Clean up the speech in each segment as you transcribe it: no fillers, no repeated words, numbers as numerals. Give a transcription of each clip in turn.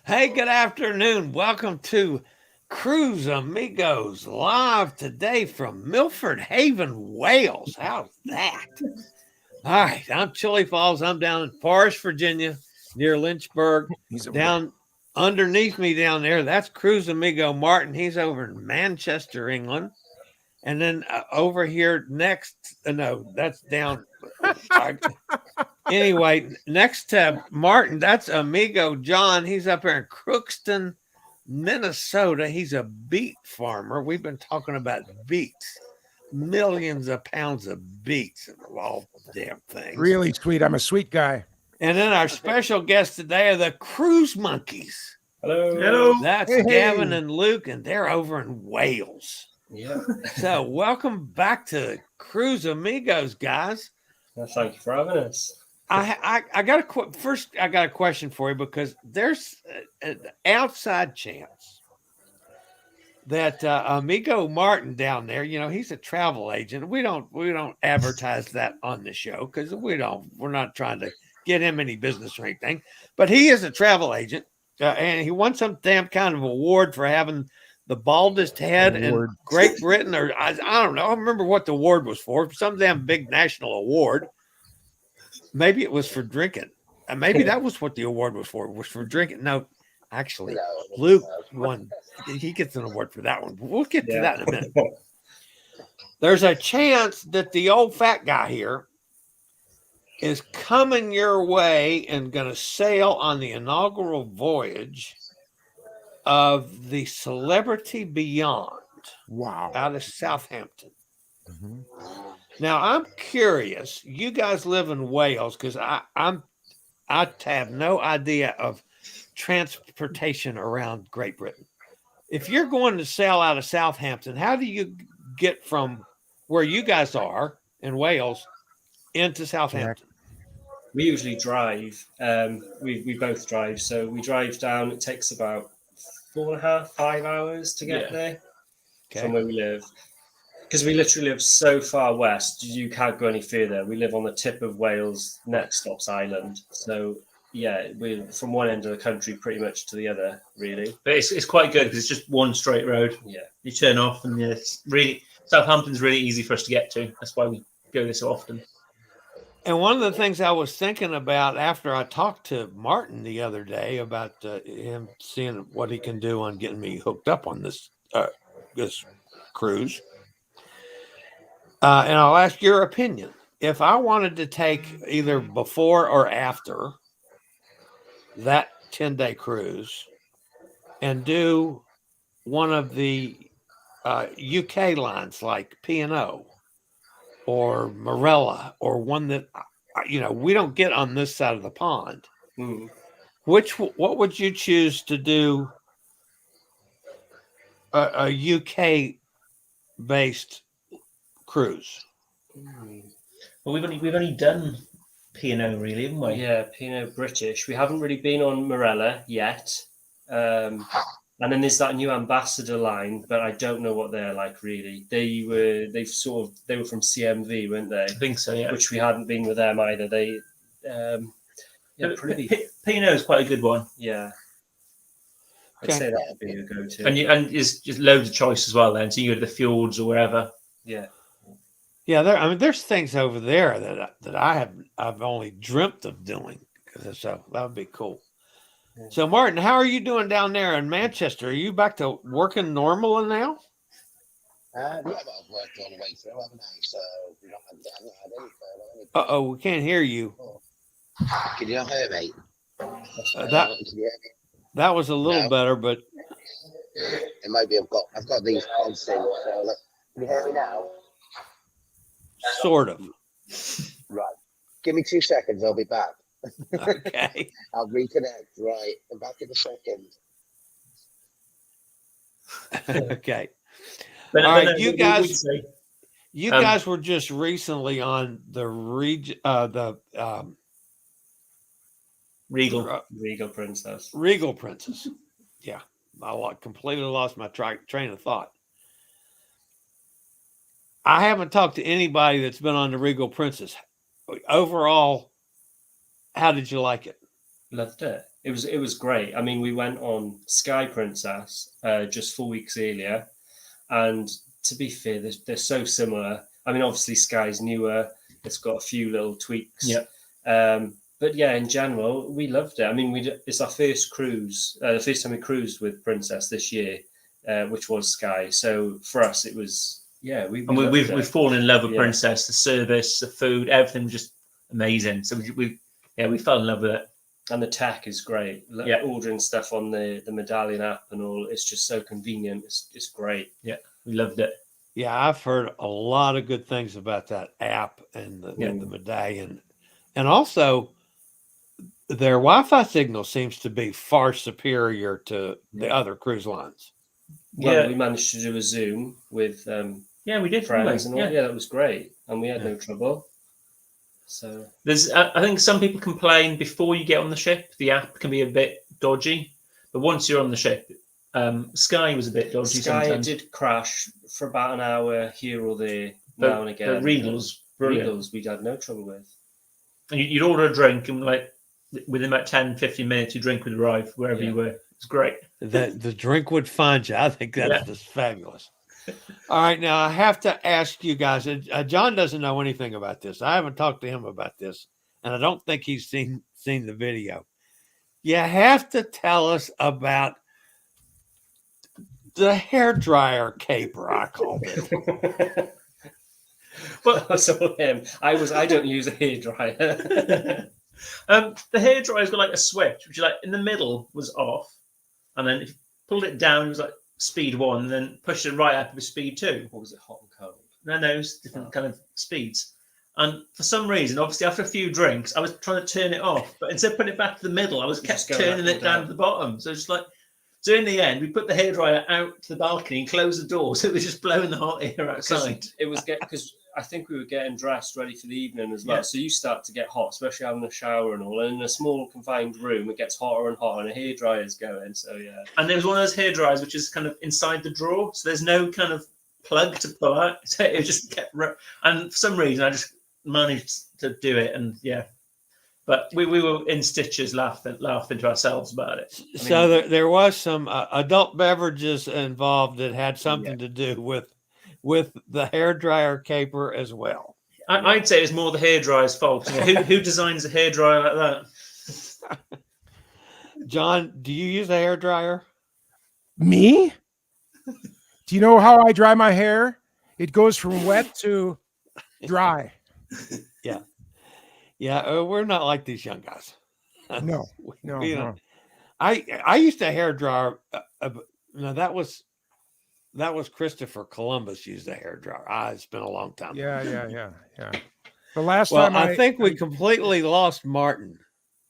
Hey, good afternoon. Welcome to Cruise Amigos live today from Milford Haven, Wales. How's that? All right, I'm Chillie Falls. I'm down in Forest, Virginia, near Lynchburg. He's over Down underneath me down there, that's Cruise Amigo Martin. He's over in Manchester, England. And then over here next, no, that's down. Anyway, next to Martin, that's Amigo John. He's up there in Crookston, Minnesota. He's a beet farmer. We've been talking about beets, millions of pounds of beets of all damn things. really sweet. I'm a sweet guy. And then our special guests today are the Cruise Monkeys. Hello. Hello. That's Hey. Gavin and Luke, and they're over in Wales. Yeah. So welcome back to Cruise Amigos, guys. Well, thank you for having us. I got I got a question for you because there's an outside chance that Amigo Martin down there, he's a travel agent. We don't advertise that on the show because we're not trying to get him any business or anything. But he is a travel agent, and he won some damn kind of award for having the baldest head in Great Britain, or I don't know. I don't remember what the award was for. Some damn big national award. Maybe it was for drinking. Maybe that was what the award was for drinking. No, actually, Luke won. He gets an award for that one. We'll get to that in a minute. There's a chance that the old fat guy here is coming your way and going to sail on the inaugural voyage of the Celebrity Beyond. Wow. Out of Southampton. Mm-hmm. Now I'm curious. You guys live in Wales because I have no idea of transportation around Great Britain. If you're going to sail out of Southampton, how do you get from where you guys are in Wales into Southampton? We usually drive. We both drive, so we drive down. It takes about 4.5, 5 hours to get there from where we live. Because we literally live so far west, you can't go any further. We live on the tip of Wales, next stop's Ireland. So, yeah, we're from one end of the country pretty much to the other, really. But it's quite good because it's just one straight road. Yeah. You turn off and it's really, Southampton's really easy for us to get to. That's why we go there so often. And one of the things I was thinking about after I talked to Martin the other day about him seeing what he can do on getting me hooked up on this cruise. And I'll ask your opinion. If I wanted to take either before or after that 10-day cruise and do one of the UK lines like P&O or Marella or one that, we don't get on this side of the pond, what would you choose to do a UK-based cruise? Well, we've only done P&O really, haven't we? Yeah, P&O British. We haven't really been on Marella yet. And then there's that new ambassador line, but I don't know what they're like really. They were from CMV, weren't they? I think so, yeah. Which we hadn't been with them either. They P&O is quite a good one. Yeah. I'd say that would be a go-to. And there's just loads of choice as well then. So you go to the fjords or wherever. Yeah. Yeah, there's things over there that I've only dreamt of doing. So that would be cool. Yeah. So Martin, how are you doing down there in Manchester? Are you back to working normal now? Yeah, but I've worked all the way through, haven't I? So we don't have any. Uh-oh, we can't hear you. Can you not hear me? That was a little better, but it might be. I've got these pods in. So can you hear me now? Sort of. Right. Give me 2 seconds. I'll be back. Okay. I'll reconnect. Right. I'm back in a second. Okay. But, all right, you guys were just recently on the Regal Princess. Regal Princess. Yeah. I completely lost my train of thought. I haven't talked to anybody that's been on the Regal Princess. Overall, how did you like it? Loved it. It was great. I mean, we went on Sky Princess just 4 weeks earlier, and to be fair, they're so similar. I mean, obviously Sky's newer. It's got a few little tweaks. Yeah. But yeah, in general, we loved it. I mean, it's our first cruise, the first time we cruised with Princess this year, which was Sky. So for us, it was we've fallen in love with Princess. The service, the food, everything was just amazing. So we fell in love with it. And the tech is great. Ordering stuff on the Medallion app and all, it's just so convenient. It's great. Yeah, we loved it. Yeah, I've heard a lot of good things about that app and the Medallion. And also, their Wi-Fi signal seems to be far superior to the other cruise lines. Well, we managed to do a Zoom with we did friends and all. Yeah, that was great. And we had no trouble. So there's, I think some people complain before you get on the ship, the app can be a bit dodgy, but once you're on the ship, Sky was a bit dodgy. Sky sometimes. Did crash for about an hour here or there, now and again. The Regals, we had no trouble with. And you'd order a drink, and like within about 10-15 minutes, your drink would arrive wherever you were. It's great. The drink would find you. I think that's just fabulous. All right, now I have to ask you guys. John doesn't know anything about this. I haven't talked to him about this, and I don't think he's seen the video. You have to tell us about the hairdryer caper, I called it. Well, so I don't use a hairdryer. The hairdryer's got like a switch, which like in the middle was off, and then if you pulled it down, it was like speed 1, and then pushed it right up with speed 2. What was it, hot and cold? No, it's different kind of speeds. And for some reason, obviously after a few drinks, I was trying to turn it off, but instead of putting it back to the middle, I was kept turning it down to the bottom. So it's like, so in the end, we put the hairdryer out to the balcony and closed the door, so it was just blowing the hot air outside. It was because I think we were getting dressed ready for the evening as well. Yeah. So you start to get hot, especially having a shower and all. And in a small confined room, it gets hotter and hotter, and a hairdryer's going. So yeah. And there was one of those hairdryers which is kind of inside the drawer, so there's no kind of plug to pull out. So it just kept, and for some reason, I just managed to do it, and but we were in stitches, laughing to ourselves about it. So there was some adult beverages involved that had something to do with the hairdryer caper as well. I'd say it's more the hairdryer's fault. Who designs a hairdryer like that? John, do you use a hairdryer? Me? Do you know how I dry my hair? It goes from wet to dry. Yeah, we're not like these young guys. No. I used a hairdryer. No, that was Christopher Columbus used a hairdryer. It's been a long time. Yeah. The last time I think we completely lost Martin.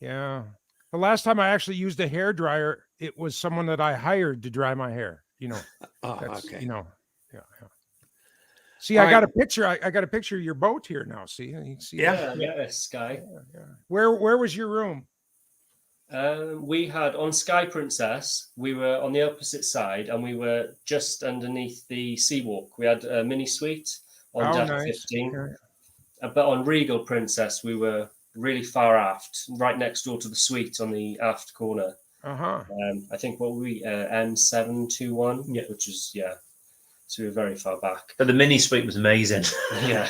Yeah. The last time I actually used a hairdryer, it was someone that I hired to dry my hair. Okay. Yeah. See, I got a picture. I got a picture of your boat here now. See, you can see. Yeah, Sky. Yeah. Where was your room? We had on Sky Princess. We were on the opposite side, and we were just underneath the seawalk. We had a mini suite on deck 15. Yeah. But on Regal Princess, we were really far aft, right next door to the suite on the aft corner. I think what we N721, which is so we were very far back. But the mini suite was amazing. Yeah.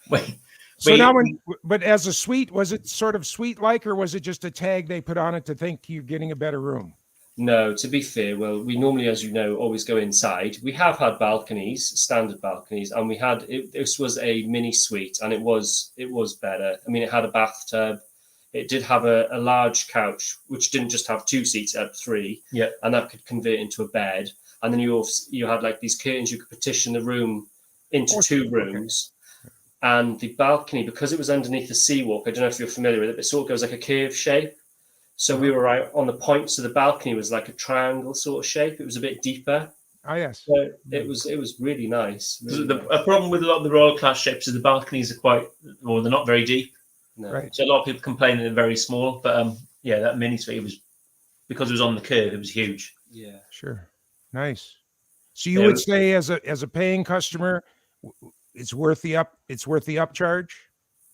But as a suite, was it sort of suite-like, or was it just a tag they put on it to think you're getting a better room? No, to be fair, well, we normally, as you know, always go inside. We have had balconies, standard balconies, and we had this was a mini suite, and it was better. I mean, it had a bathtub. It did have a large couch, which didn't just have 2 seats, it had 3. Yeah, and that could convert into a bed. And then you had like these curtains. You could partition the room into 2 rooms. Okay. And the balcony, because it was underneath the seawalk, I don't know if you're familiar with it, but it sort of goes like a curved shape. So we were right on the point. So the balcony was like a triangle sort of shape. It was a bit deeper. Oh, yes. So it was really nice. A problem with a lot of the Royal class ships is the balconies are they're not very deep. No. Right. So a lot of people complain they're very small. But that mini suite was, because it was on the curve, it was huge. Yeah. Sure. Nice. So you would say as a paying customer, it's worth the upcharge?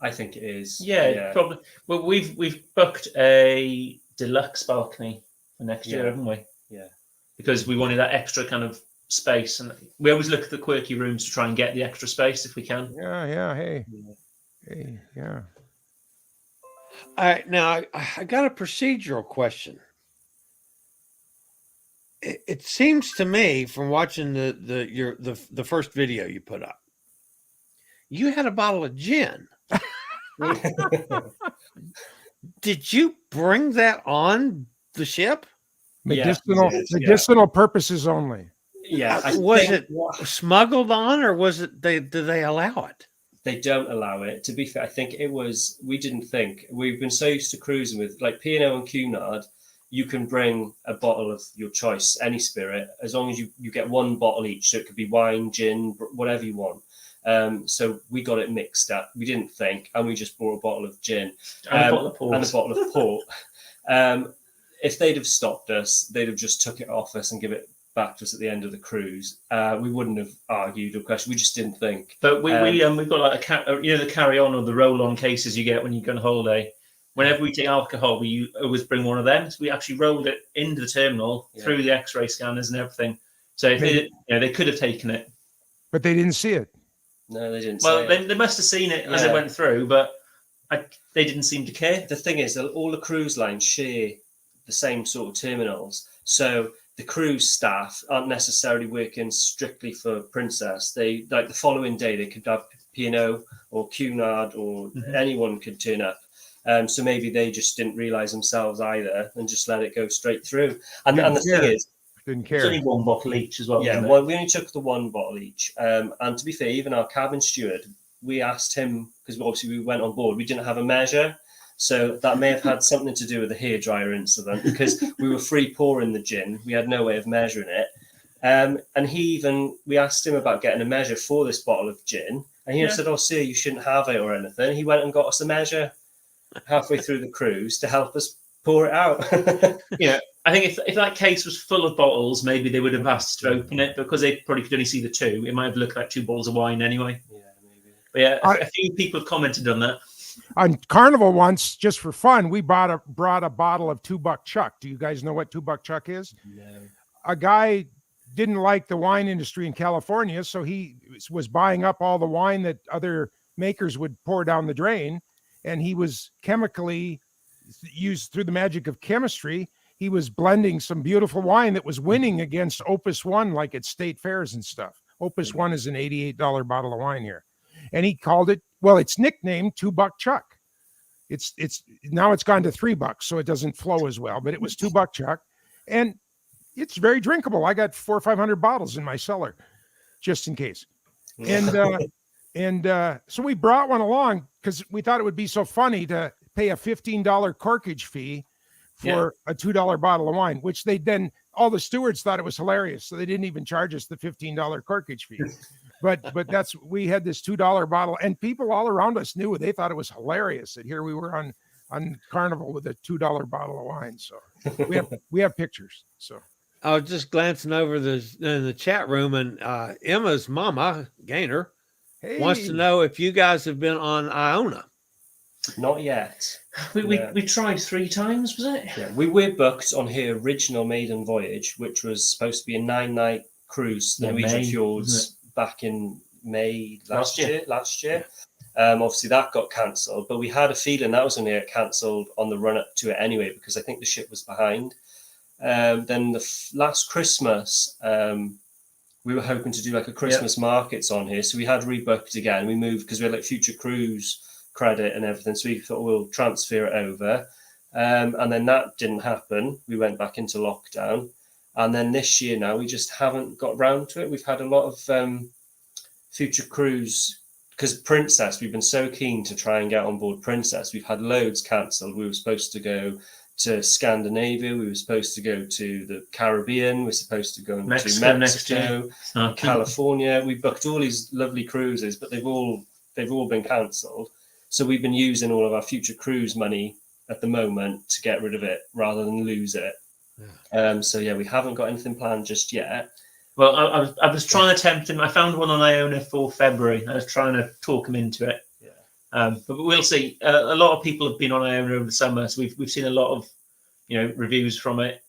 I think it is. Yeah. Probably. Well, we've booked a deluxe balcony for next year, haven't we? Yeah. Because we wanted that extra kind of space, and we always look at the quirky rooms to try and get the extra space if we can. Yeah. Hey. Yeah. All right, now I got a procedural question. It seems to me from watching the first video you put up, you had a bottle of gin. Did you bring that on the ship? Medicinal purposes only. Yeah. Was it smuggled on, or was it did they allow it? They don't allow it. To be fair, I think it was, we didn't think. We've been so used to cruising with like P&O and Cunard, you can bring a bottle of your choice, any spirit, as long as you get one bottle each. So it could be wine, gin, whatever you want. So we got it mixed up. We didn't think, and we just bought a bottle of gin and a bottle of port. And a bottle of port. If they'd have stopped us, they'd have just took it off us and give it back to us at the end of the cruise. We wouldn't have argued or questioned. We just didn't think. But we've got like the carry-on or the roll-on cases you get when you go on holiday. Whenever we take alcohol, we always bring one of them. So we actually rolled it into the terminal through the X-ray scanners and everything. So if they could have taken it, but they didn't see it. No, they didn't. Well, they must have seen it as it went through, but they didn't seem to care. The thing is, all the cruise lines share the same sort of terminals, so the cruise staff aren't necessarily working strictly for Princess. They like the following day they could have P&O or Cunard or anyone could turn up. So maybe they just didn't realise themselves either and just let it go straight through. And the thing is, didn't care. It's only one bottle each as well. Yeah, well, we only took the one bottle each. And to be fair, even our cabin steward, we asked him, because obviously we went on board, we didn't have a measure. So that may have had something to do with the hairdryer incident, because we were free pouring the gin. We had no way of measuring it. And we asked him about getting a measure for this bottle of gin. And he said, "Oh, sir, you shouldn't have it or anything." He went and got us a measure halfway through the cruise to help us pour it out. I think if that case was full of bottles, maybe they would have asked to open it, because they probably could only see the two. It might have looked like 2 bottles of wine anyway. Yeah, maybe. But a few people have commented on that. On Carnival once, just for fun, we brought a bottle of $2 Chuck. Do you guys know what $2 Chuck is? No. A guy didn't like the wine industry in California, so he was buying up all the wine that other makers would pour down the drain, and he was chemically used through the magic of chemistry. He was blending some beautiful wine that was winning against Opus One, like at state fairs and stuff. Opus One is an $88 bottle of wine here. And he called it, well, it's nicknamed $2 Chuck. It's now it's gone to $3, so it doesn't flow as well, but it was $2 Chuck. And it's very drinkable. I got 400 or 500 bottles in my cellar, just in case. And so we brought one along because we thought it would be so funny to pay a $15 corkage fee for a $2 bottle of wine, which all the stewards thought it was hilarious. So they didn't even charge us the $15 corkage fee. But we had this $2 bottle, and people all around us knew it. They thought it was hilarious that here we were on Carnival with a $2 bottle of wine. So we have pictures. So I was just glancing over in the chat room, and Emma's mama, Gaynor, wants to know if you guys have been on Iona. Not yet. We tried 3 times, was it? Yeah, we were booked on her original maiden voyage, which was supposed to be a 9-night cruise, the Norwegian fjords, back in May last year. Obviously that got cancelled, but we had a feeling that was going to get cancelled on the run up to it anyway, because I think the ship was behind. Then the last Christmas, we were hoping to do like a Christmas markets on here, so we had rebooked again. We moved because we had like future cruise credit and everything, so we thought we'll transfer it over, and then that didn't happen. We went back into lockdown, and then this year now we just haven't got round to it. We've had a lot of future cruise, because Princess, we've been so keen to try and get on board Princess. We've had loads cancelled. We were supposed to go to Scandinavia, we were supposed to go to the Caribbean, we're supposed to go to Mexico, California. We booked all these lovely cruises, but they've all been cancelled. So we've been using all of our future cruise money at the moment to get rid of it rather than lose it. We haven't got anything planned just yet. Well, I was trying to tempt him. I found one on Iona for February. I was trying to talk him into it. But we'll see. A lot of people have been on Iona over the summer, so we've seen a lot of reviews from it.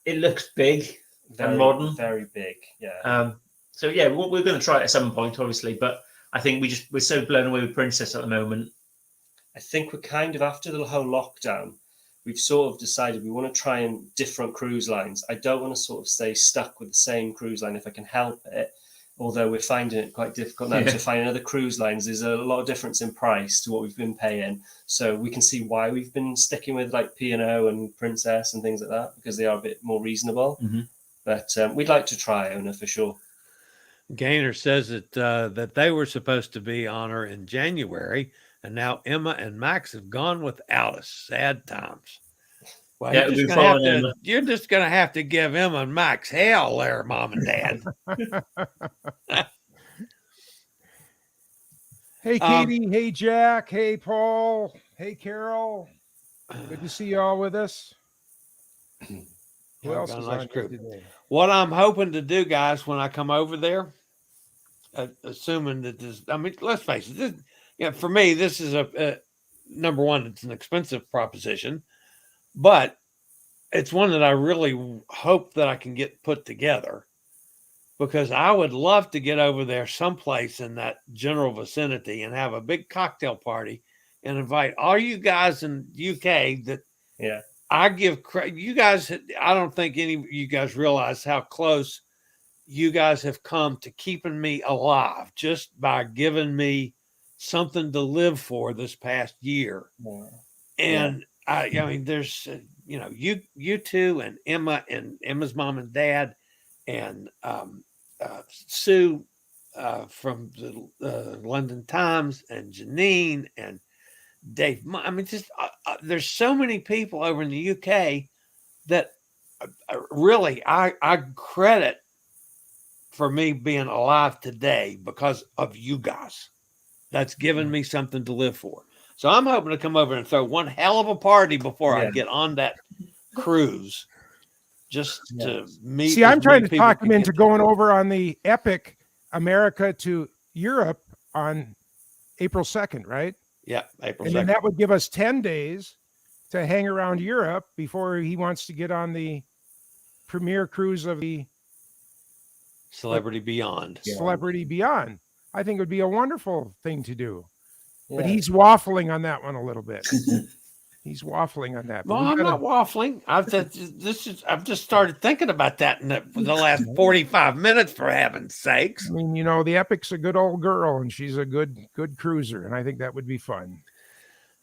It looks big Very and modern. Very big. Yeah. So yeah, we're going to try it at some point, obviously, but I think we're so blown away with Princess at the moment. I think we're kind of, after the whole lockdown, we've sort of decided we want to try and different cruise lines. I don't want to sort of stay stuck with the same cruise line if I can help it. Although we're finding it quite difficult now to find other cruise lines. There's a lot of difference in price to what we've been paying. So we can see why we've been sticking with like P&O and Princess and things like that, because they are a bit more reasonable. Mm-hmm. But we'd like to try Iona for sure. Gaynor says that they were supposed to be on her in January, and now Emma and Max have gone without us. Sad times. Well, Yeah, you're just gonna have to give Emma and Max hell there, Mom and Dad. Hey, Katie. Hey, Jack. Hey, Paul. Hey, Carol. Good to see you all with us. Who else is on today? What I'm hoping to do, guys, when I come over there, assuming that this, I mean, let's face it, for me, this is a number one, it's an expensive proposition, but it's one that I really hope that I can get put together, because I would love to get over there someplace in that general vicinity and have a big cocktail party and invite all you guys in UK that I give credit. You guys, I don't think any of you guys realize how close you guys have come to keeping me alive just by giving me something to live for this past year. And I mean, there's, you two and Emma and Emma's mom and dad and Sue from the London Times and Janine and Dave. I mean, just there's so many people over in the UK that really I credit for me being alive today because of you guys. That's given me something to live for. So I'm hoping to come over and throw one hell of a party before I get on that cruise, just to meet. See, I'm trying to talk him into going over on the Epic America to Europe on April 2nd, right? Yeah, April 2nd. And then that would give us 10 days to hang around Europe before he wants to get on the premier cruise of the Celebrity Beyond. Celebrity Beyond. I think it would be a wonderful thing to do. But he's waffling on that one a little bit. He's waffling on that. Well, I'm not waffling. I've just started thinking about that in the last 45 minutes, for heaven's sakes. I mean, the Epic's a good old girl, and she's a good cruiser, and I think that would be fun.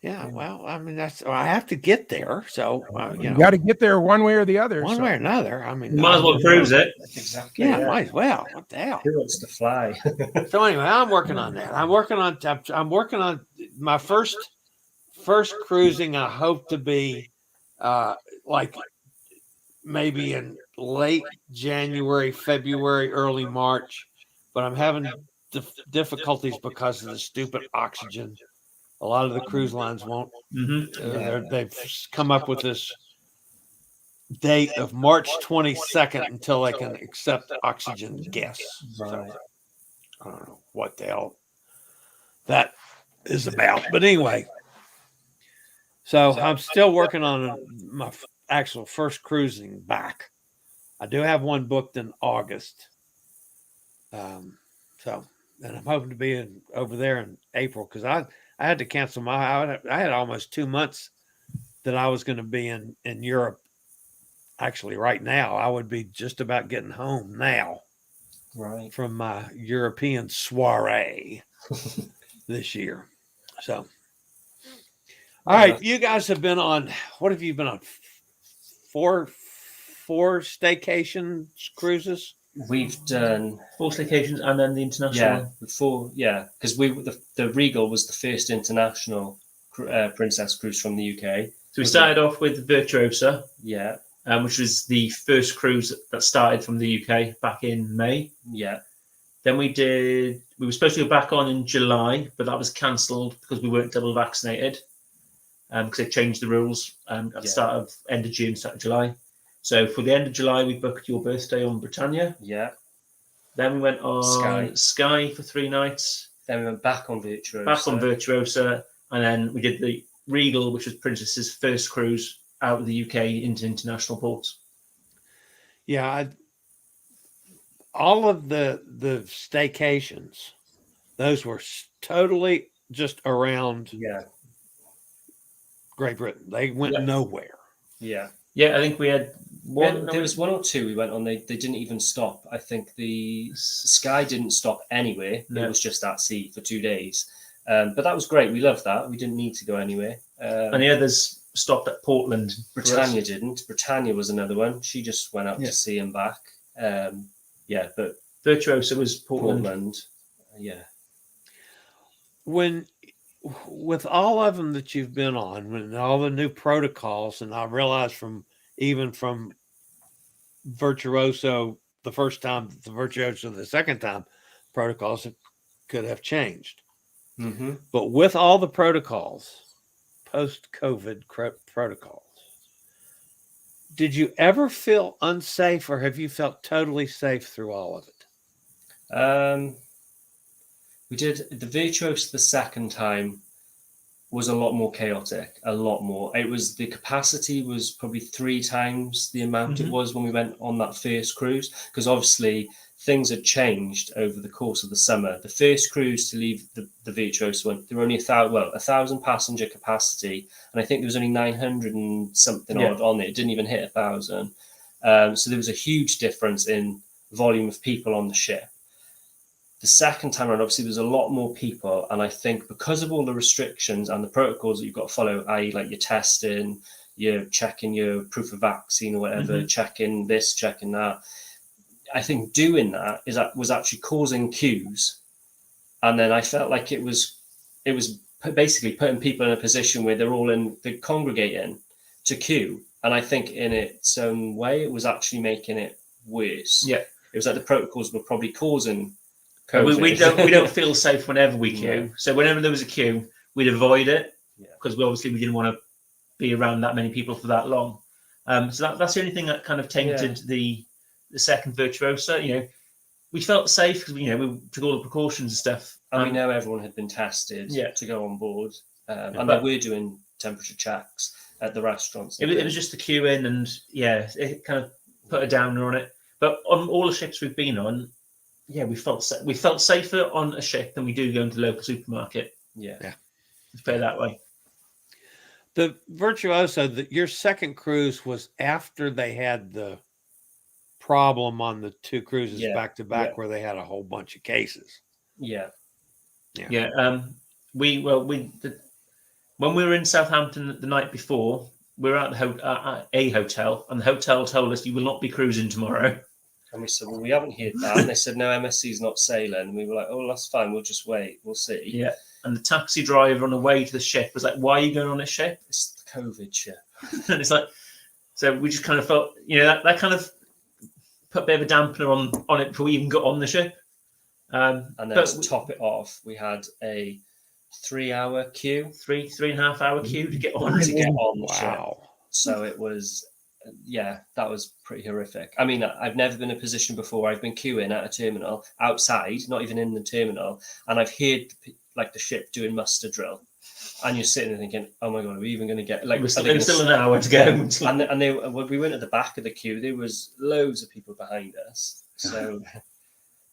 Yeah, well, I mean, I have to get there, so you got to get there one way or the other. One way or another. I mean, you might as well cruise it. Exactly. Yeah, might as well. What the hell? Who wants to fly? So anyway, I'm working on that. I'm working on my first cruising. I hope to be like maybe in late January, February, early March, but I'm having difficulties because of the stupid oxygen. A lot of the cruise lines won't. They've come up with this date of March 22nd until they can accept oxygen guests. Right. So, I don't know what the hell that is about. But anyway, so I'm still working on my actual first cruising back. I do have one booked in August. And I'm hoping to be over there in April, because I had to cancel I had almost 2 months that I was going to be in Europe. Actually, right now, I would be just about getting home now from my European soiree this year. So, all right, you guys have been on, what have you been on? Four staycation cruises? We've done 4 staycations and then the international. Because the Regal was the first international Princess cruise from the UK. So we started off with Virtuosa, Yeah. Which was the first cruise that started from the UK back in May. Yeah. Then we were supposed to go back on in July, but that was cancelled because we weren't double vaccinated. Because they changed the rules at the start of end of June, start of July. So for the end of July, we booked your birthday on Britannia. Yeah. Then we went on Sky for 3 nights. Then we went back on Virtuosa. And then we did the Regal, which was Princess's first cruise out of the UK into international ports. Yeah, all of the staycations, those were totally just around Great Britain. They went nowhere. Yeah. Yeah, I think we had one. There was one or two we went on. They didn't even stop. I think the Sky didn't stop anywhere. No. It was just at sea for 2 days. But that was great. We loved that. We didn't need to go anywhere. And the others stopped at Portland. Britannia didn't. Britannia was another one. She just went out to sea and back. But Virtuosa was Portland. Yeah. With all of them that you've been on, when all the new protocols, and I realized from Virtuoso the first time, the Virtuoso the second time, protocols could have changed. Mm-hmm. But with all the protocols, post-COVID protocols, did you ever feel unsafe, or have you felt totally safe through all of it? We did the Virtuoso the second time was a lot more chaotic, a lot more. It was, the capacity was probably 3 times the amount it was when we went on that first cruise, because obviously things had changed over the course of the summer. The first cruise to leave the Virtuoso went, there were only 1,000 passenger capacity, and I think there was only 900 and something odd on it. It didn't even hit 1,000. So there was a huge difference in volume of people on the ship. The second time around, obviously, there's a lot more people. And I think because of all the restrictions and the protocols that you've got to follow, i.e. like your testing, you're checking your proof of vaccine or whatever, checking this, checking that. I think doing that was actually causing queues. And then I felt like it was basically putting people in a position where they're congregating to queue. And I think in its own way, it was actually making it worse. Yeah. It was like the protocols were probably causing COVID. We don't feel safe whenever we queue. So whenever there was a queue, we'd avoid it because we didn't want to be around that many people for that long. So that's the only thing that kind of tainted the second Virtuoso. We felt safe because we took all the precautions and stuff. And we know everyone had been tested to go on board, and they were doing temperature checks at the restaurants. It was just the queue in, and it kind of put a downer on it. But on all the ships we've been on, we felt safer on a ship than we do going to the local supermarket. Yeah. Let's put it that way. The Virtuoso, your second cruise was after they had the problem on the 2 cruises back to back where they had a whole bunch of cases. When we were in Southampton the night before, we were at a hotel, and the hotel told us you will not be cruising tomorrow. And we said, well, we haven't heard that. And they said, no, MSC's not sailing. And we were like, oh, that's fine. We'll just wait. We'll see. Yeah. And the taxi driver on the way to the ship was like, why are you going on this ship? It's the COVID ship. And it's like, so we just kind of felt, that kind of put a bit of a dampener on it before we even got on the ship. And then to top it off, we had a 3-hour queue. 3.5 hour queue to get on the ship. So it was... that was pretty horrific. I mean, I've never been in a position before. I've been queuing at a terminal outside, not even in the terminal, and I've heard the ship doing muster drill, and you're sitting there thinking, "Oh my god, are we even going to get We're still an hour to go?" And when we went at the back of the queue, there was loads of people behind us, so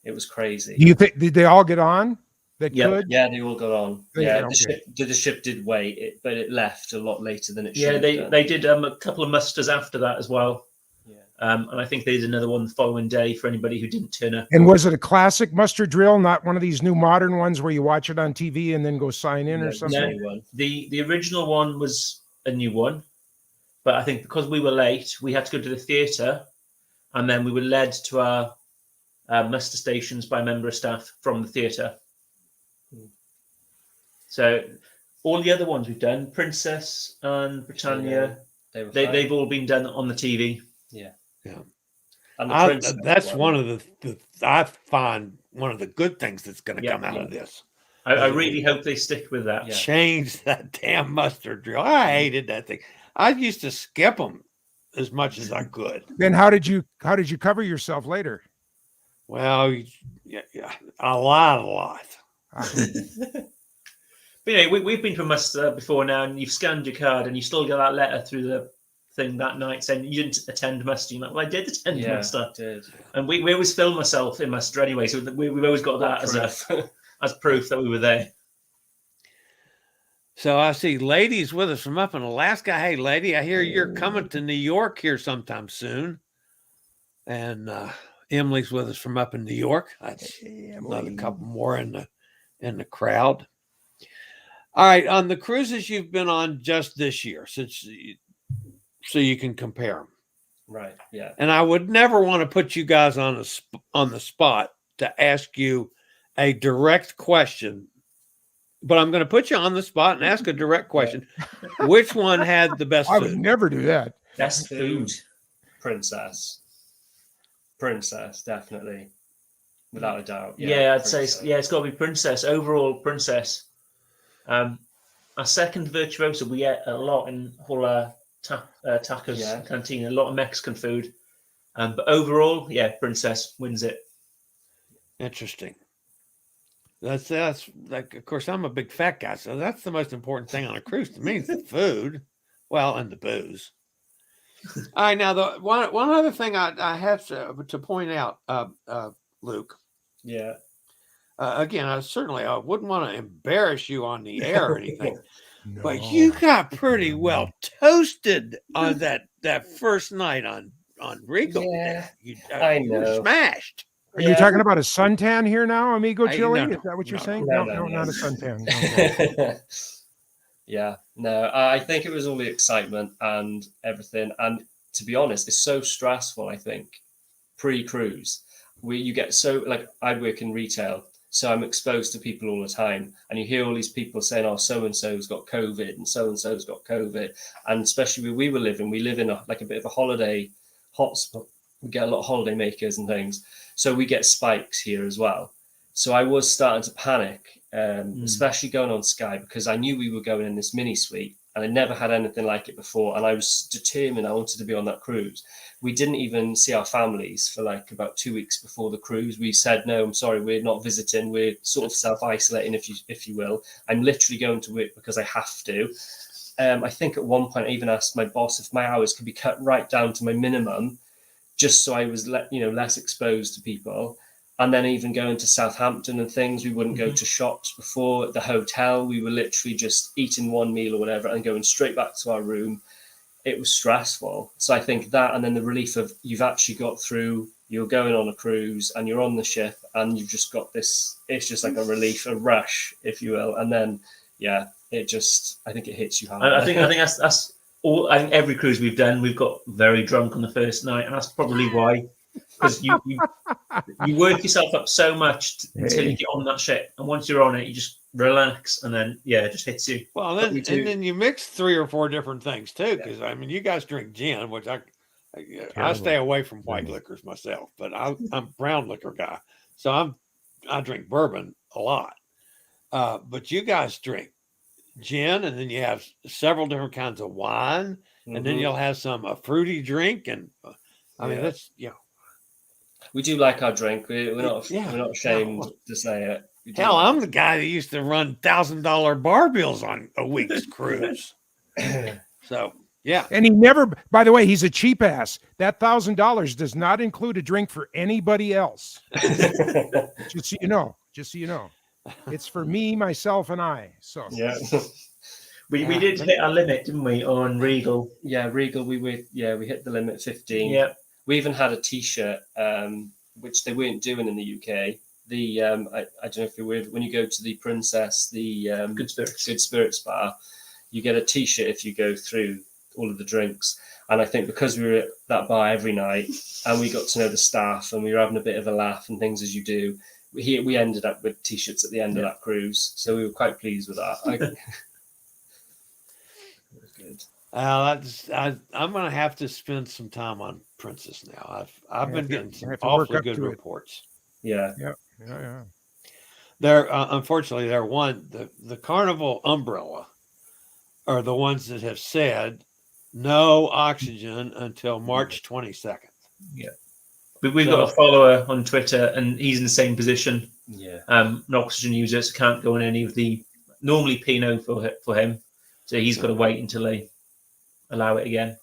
it was crazy. Do you think did they all get on? Could? Yeah, they all got on. The ship did wait, but it left a lot later than it should. Yeah, they did a couple of musters after that as well. Yeah, and I think they did another one the following day for anybody who didn't turn up. And was it a classic muster drill, not one of these new modern ones where you watch it on TV and then go sign in or something? No, the original one was a new one, but I think because we were late, we had to go to the theatre, and then we were led to our muster stations by a member of staff from the theatre. So all the other ones we've done, Princess and Britannia, they've all been done on the TV. Yeah. And that's one of the I find one of the good things that's going to come out of this. I really hope they stick with that. Change that damn muster drill. I hated that thing. I used to skip them as much as I could. Then how did you cover yourself later? Well, a lot. But we've been to a muster before now, and you've scanned your card, and you still get that letter through thing that night saying you didn't attend muster. You're like, well, I did attend muster. Did. And we always film myself in muster anyway, so we've always got that as proof that we were there. So I see ladies with us from up in Alaska. Hey, lady, I hear you're coming to New York here sometime soon. And Emily's with us from up in New York. That's another couple more in the crowd. All right, on the cruises you've been on just this year, so you can compare them. Right. Yeah. And I would never want to put you guys on the spot to ask you a direct question, but I'm going to put you on the spot and ask a direct question. Which one had the best I food? would never do that. Best food. Princess, definitely, without a doubt. Yeah, I'd say it's got to be Princess. Overall, Princess. Our second virtuoso, we ate a lot in Hula Tacos Canteen, a lot of Mexican food. But overall, Princess wins it. Interesting. That's like, of course, I'm a big fat guy, so that's the most important thing on a cruise to me is the food, well, and the booze. All right, now the one other thing I have to point out, Luke. Yeah. Again, I wouldn't want to embarrass you on the air or anything, but you got pretty well toasted on that first night on Regal. Yeah, I know. You were smashed. Are you talking about a suntan here now, amigo Chillie? No, Is that what you're saying? No, Not a suntan. Okay. Yeah, no, I think it was all the excitement and everything. And to be honest, it's so stressful, I think, pre-cruise. You get so, like, I work in retail, so I'm exposed to people all the time. And you hear all these people saying, oh, so-and-so's got COVID and so-and-so's got COVID. And especially where we live in a bit of a holiday hotspot. We get a lot of holiday makers and things. So we get spikes here as well. So I was starting to panic, especially going on Sky, because I knew we were going in this mini suite and I never had anything like it before. And I was determined I wanted to be on that cruise. We didn't even see our families for like about 2 weeks before the cruise. We said, no, I'm sorry, we're not visiting. We're sort of self-isolating, if you will. I'm literally going to work because I have to. I think at one point I even asked my boss if my hours could be cut right down to my minimum, just so I was less exposed to people. And then even going to Southampton and things, we wouldn't go to shops before. At the hotel, we were literally just eating one meal or whatever and going straight back to our room. It was stressful. So I think that, and then the relief of you've actually got through, you're going on a cruise and you're on the ship and you've just got this, it's just like a relief, a rush, if you will. And then, I think it hits you hard. I think that's all. I think every cruise we've done, we've got very drunk on the first night, and that's probably why. Because you work yourself up so much until you get on that ship, and once you're on it, you just relax, and then it just hits you. Well, then you mix 3 or 4 different things too, because I mean, you guys drink gin, which I stay away from white liquors myself, but I'm a brown liquor guy, so I drink bourbon a lot. But you guys drink gin, and then you have several different kinds of wine, and then you'll have a fruity drink, and I mean that's We do like our drink. We're not ashamed to say it. Hell, I'm the guy that used to run $1,000 bar bills on a week's cruise. So, yeah. And he never, by the way, he's a cheap ass. That $1,000 does not include a drink for anybody else. Just so you know. It's for me, myself, and I. So yeah. We did hit our limit, didn't we, on Regal? Yeah, Regal, we hit the limit 15. Yeah. We even had a T-shirt, which they weren't doing in the UK. I don't know if you're weird, when you go to the Princess, the Good Spirits bar, you get a T-shirt if you go through all of the drinks. And I think because we were at that bar every night and we got to know the staff and we were having a bit of a laugh and things as you do, we ended up with T-shirts at the end of that cruise. So we were quite pleased with that. It was good. I'm going to have to spend some time on Princess now. I've been getting some awfully good reports. Yeah. They're unfortunately the Carnival umbrella are the ones that have said no oxygen until March 22nd. Yeah. We've got a follower on Twitter and he's in the same position. Yeah. An oxygen user, so can't go on any of the normally Pinot for him. So he's got to wait until they allow it again.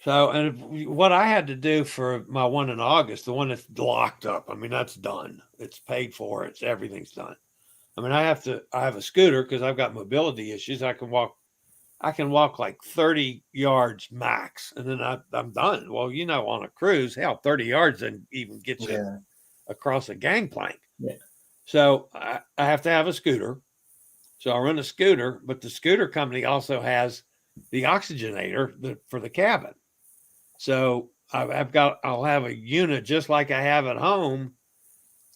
So, and what I had to do for my one in August, the one that's locked up, I mean, that's done. It's paid for. Everything's done. I mean, I have a scooter because I've got mobility issues. I can walk like 30 yards max, and then I'm done. Well, on a cruise, hell, 30 yards doesn't even get you across a gangplank. Yeah. So I have to have a scooter. So I run a scooter, but the scooter company also has the oxygenator for the cabin. So I'll have a unit just like I have at home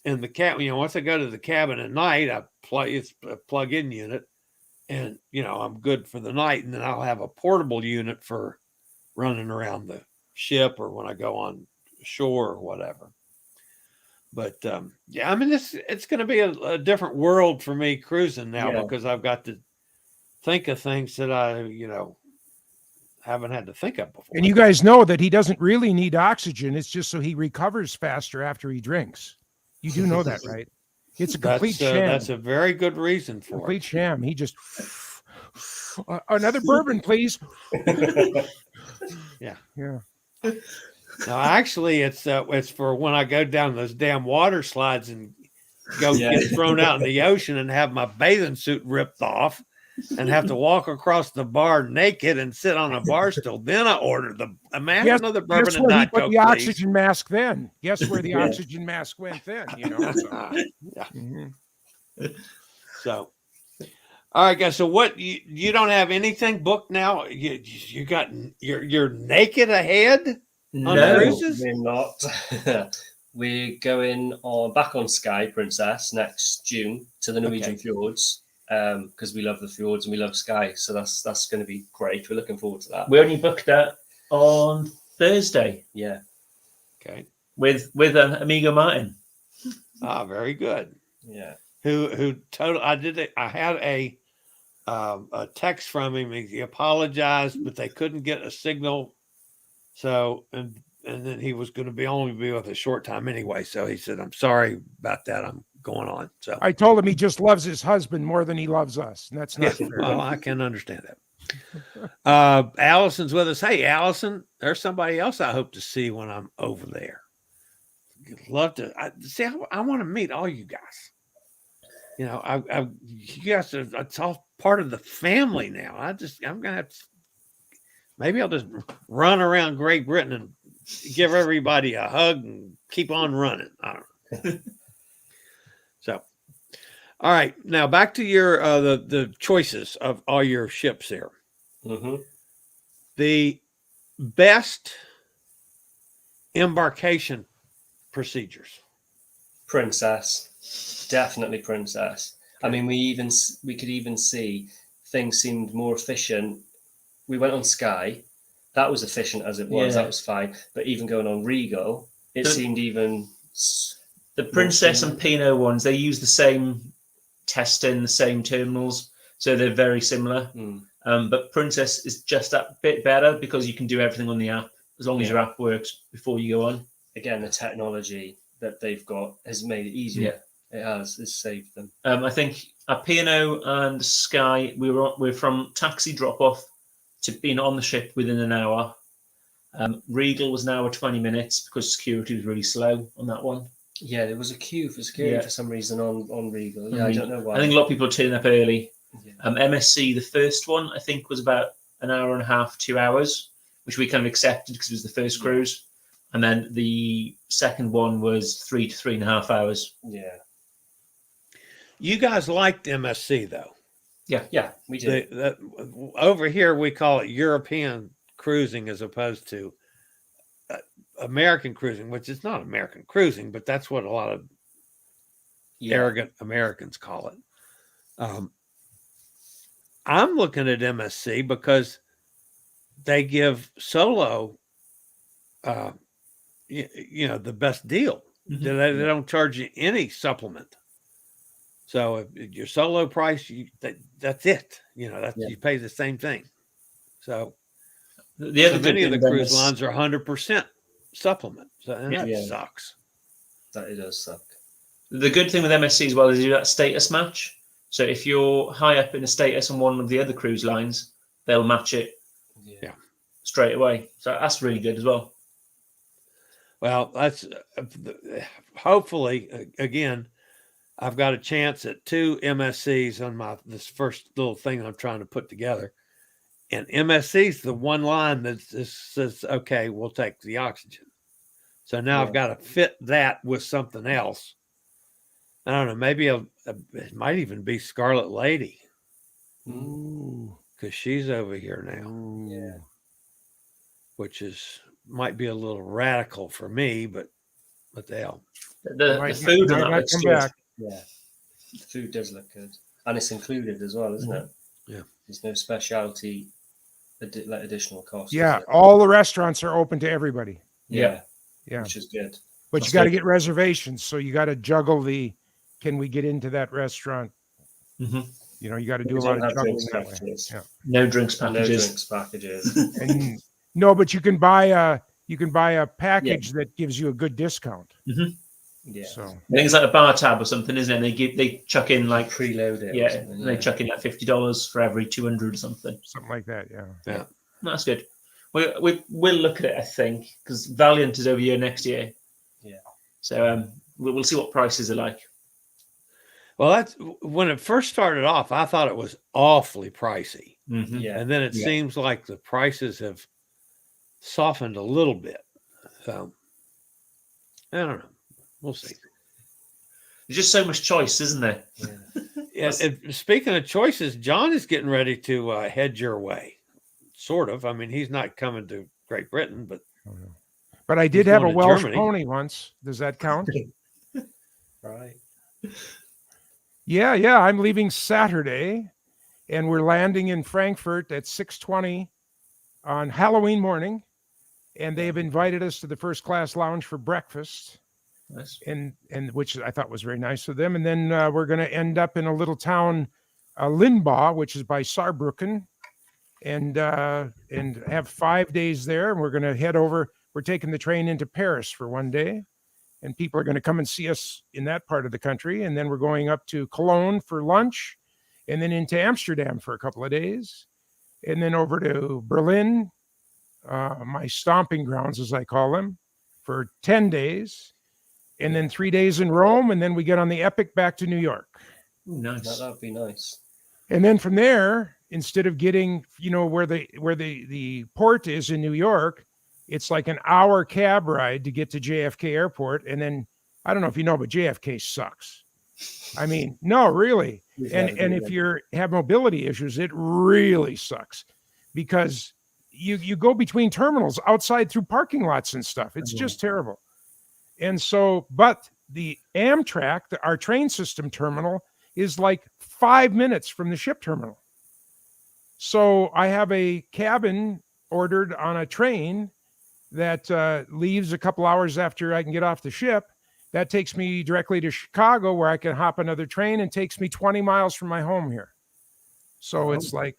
in the cabin. Once I go to the cabin at night, it's a plug-in unit, and I'm good for the night. And then I'll have a portable unit for running around the ship or when I go on shore or whatever. But I mean, it's going to be a different world for me cruising now because I've got to think of things that I haven't had to think of before. And you guys know that he doesn't really need oxygen. It's just so he recovers faster after he drinks. You do know that, right? It's a complete sham. That's a very good reason for complete sham. He just another bourbon, please. Yeah. No, actually, it's for when I go down those damn water slides and get thrown out in the ocean and have my bathing suit ripped off and have to walk across the bar naked and sit on a bar stool. Then I order another bourbon and Diet Coke, the oxygen mask then. Guess where the oxygen mask went then, So, all right, guys. So what, you don't have anything booked now? You got, you're naked ahead on cruises? We're not. We're going back on Sky Princess next June to the Norwegian fjords. Because we love the fjords and we love Sky, so that's going to be great. We're looking forward to that. We only booked that on Thursday. Yeah. Okay. With Amigo Martin. Very good. Yeah. Who total? I had a text from him. He apologized, but they couldn't get a signal. So and then he was going to only be with a short time anyway. So he said, "I'm sorry about that. I'm going on." So I told him he just loves his husband more than he loves us, and that's not fair. Well, I can understand that. Allison's with us. Hey, Allison, there's somebody else I hope to see when I'm over there. Love to see. I want to meet all you guys. You guys it's all part of the family now. I'm gonna have to. Maybe I'll just run around Great Britain and give everybody a hug and keep on running. I don't know. So, all right. Now back to your the choices of all your ships here. Mm-hmm. The best embarkation procedures. Princess, definitely Princess. I mean, we could even see things seemed more efficient. We went on Sky. That was efficient as it was. Yeah. That was fine. But even going on Regal, it seemed even... The Princess and Pinot ones, they use the same testing, the same terminals. So they're very similar. But Princess is just that bit better because you can do everything on the app as long as your app works before you go on. Again, the technology that they've got has made it easier. It has. It's saved them. I think at P&O and Sky, we're from taxi drop-off to being on the ship within an hour. Regal was an hour 20 minutes because security was really slow on that one. Yeah, there was a queue for security for some reason on Regal. Yeah, I don't know why. I think a lot of people turn up early. Yeah. MSC, the first one, I think was about an hour and a half, 2 hours, which we kind of accepted because it was the first cruise. And then the second one was 3 to 3.5 hours. Yeah. You guys liked MSC though. Yeah, we did. Over here, we call it European cruising as opposed to American cruising, which is not American cruising, but that's what a lot of arrogant Americans call it. I'm looking at MSC because they give solo, the best deal. Mm-hmm. They don't charge you any supplement. So if your solo price, that's it. You pay the same thing. So many of the cruise lines are 100% supplement. So that sucks. That it does suck. The good thing with MSC as well is you do that status match. So if you're high up in a status on one of the other cruise lines, they'll match it straight away. So that's really good as well. Well, that's hopefully again. I've got a chance at 2 MSCs on this first little thing I'm trying to put together, and MSC's the one line that says, "Okay, we'll take the oxygen." So now I've got to fit that with something else. I don't know. Maybe it might even be Scarlet Lady. Ooh. Because she's over here now. Yeah. Which might be a little radical for me, but what the hell? The food and that looks come good. back. Yeah. The food does look good. And it's included as well, isn't it? Yeah. There's no specialty additional cost. Yeah, all the restaurants are open to everybody. Yeah. Yeah. Which is good. But you got to get reservations. So you got to juggle can we get into that restaurant? Mm-hmm. You know, you got to do a lot of juggling that way. Yeah. No drinks packages. No drinks packages. And no, but you can buy a package that gives you a good discount. Mm-hmm. Yeah. So I think it's like a bar tab or something, isn't it? They chuck in like preload it. Yeah, they chuck in like $50 for every 200 or something. Something like that. Yeah. Yeah. No, that's good. We'll look at it, I think, because Valiant is over here next year. Yeah. So we'll see what prices are like. Well, that's when it first started off. I thought it was awfully pricey. Mm-hmm. Yeah. And then it seems like the prices have softened a little bit. So I don't know. We'll see. There's just so much choice, isn't there? Yeah. And speaking of choices, John is getting ready to head your way. Sort of. I mean, he's not coming to Great Britain, but I did have a Welsh Germany. pony once. Does that count? Right. Yeah. I'm leaving Saturday, and we're landing in Frankfurt at 6:20 on Halloween morning, and they have invited us to the first class lounge for breakfast. Nice. And which I thought was very nice of them. And then we're going to end up in a little town, Lindbau, which is by Saarbrücken, and have 5 days there. And we're going to head over. We're taking the train into Paris for one day, and people are going to come and see us in that part of the country. And then we're going up to Cologne for lunch, and then into Amsterdam for a couple of days, and then over to Berlin, my stomping grounds, as I call them, for 10 days. And then 3 days in Rome, and then we get on the Epic back to New York. Ooh, nice. That'd be nice. And then from there, instead of getting, where the port is in New York, it's like an hour cab ride to get to JFK Airport. And then I don't know if you know, but JFK sucks. I mean, no, really. And if you have mobility issues, it really sucks because you go between terminals outside through parking lots and stuff. It's just terrible. And so, but the Amtrak, our train system terminal, is like 5 minutes from the ship terminal. So I have a cabin ordered on a train that leaves a couple hours after I can get off the ship. That takes me directly to Chicago, where I can hop another train, and takes me 20 miles from my home here. So it's like,